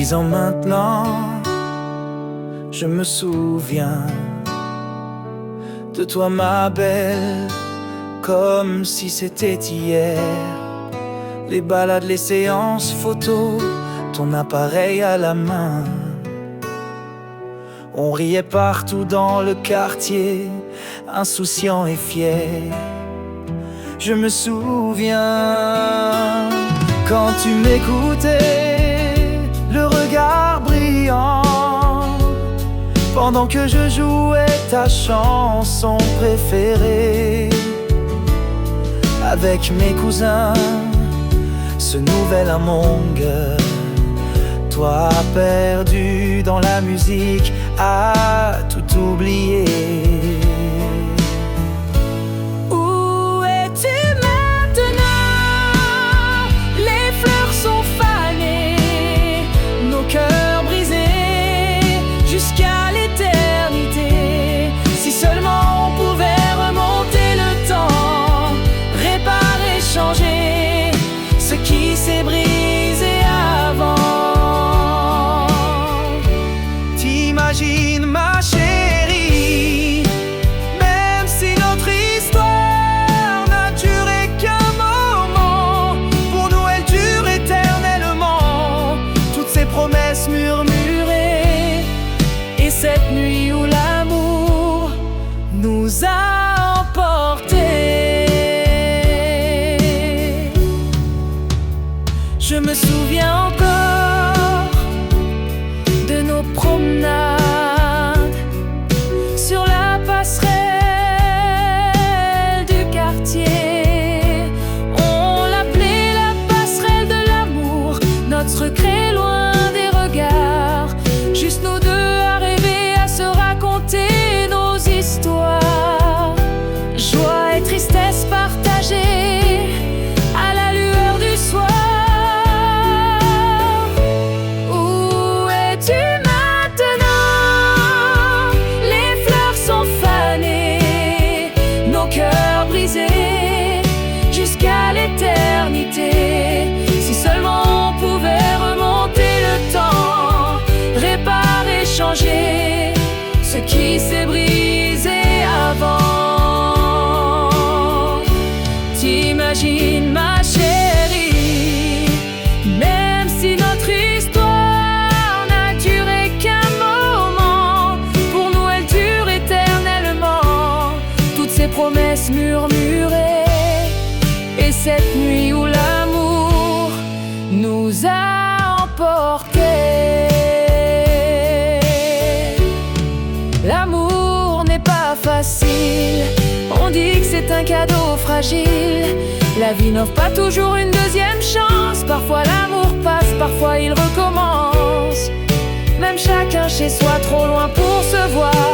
10 ans maintenant, je me souviens de toi ma belle, comme si c'était hier. Les balades, les séances photos, ton appareil à la main. On riait partout dans le quartier, insouciant et fier. Je me souviens quand tu m'écoutais, le regard brillant, pendant que je jouais ta chanson préférée. Avec mes cousins, ce nouvel Among Us, toi perdu dans la musique, à tout oublier. Où es-tu maintenant? Les fleurs sont fanées, nos cœurs brisés jusqu'à l'éternité. Si seulement on pouvait remonter le temps, réparer, changer ce qui s'est brisé avant. T'imagines ma chérie, même si notre histoire n'a duré qu'un moment, pour nous elle dure éternellement. Toutes ces promesses murmurées, Et cette nuit où l'amour nous a emportés. Je me souviens encore de nos promenades sur la passerelle du quartier. On l'appelait la passerelle de l'amour, notre secret loin des regards. Juste nous deux à rêver, à se raconter nos histoires. Joie et tristesse partagées à la lueur du soir. Où es-tu maintenant? Les fleurs sont fanées, nos cœurs brisés jusqu'à l'éternité. Si seulement on pouvait remonter le temps, réparer, changer ce qui s'est brisé avant. T'imagines ma chérie, même si notre histoire n'a duré qu'un moment, pour nous elle dure éternellement. Toutes ces promesses murmurées, et cette nuit où l'amour nous a emportés. L'amour n'est pas facile, on dit que c'est un cadeau fragile. La vie n'offre pas toujours une deuxième chance. Parfois l'amour passe, parfois il recommence. Même chacun chez soi, trop loin pour se voir.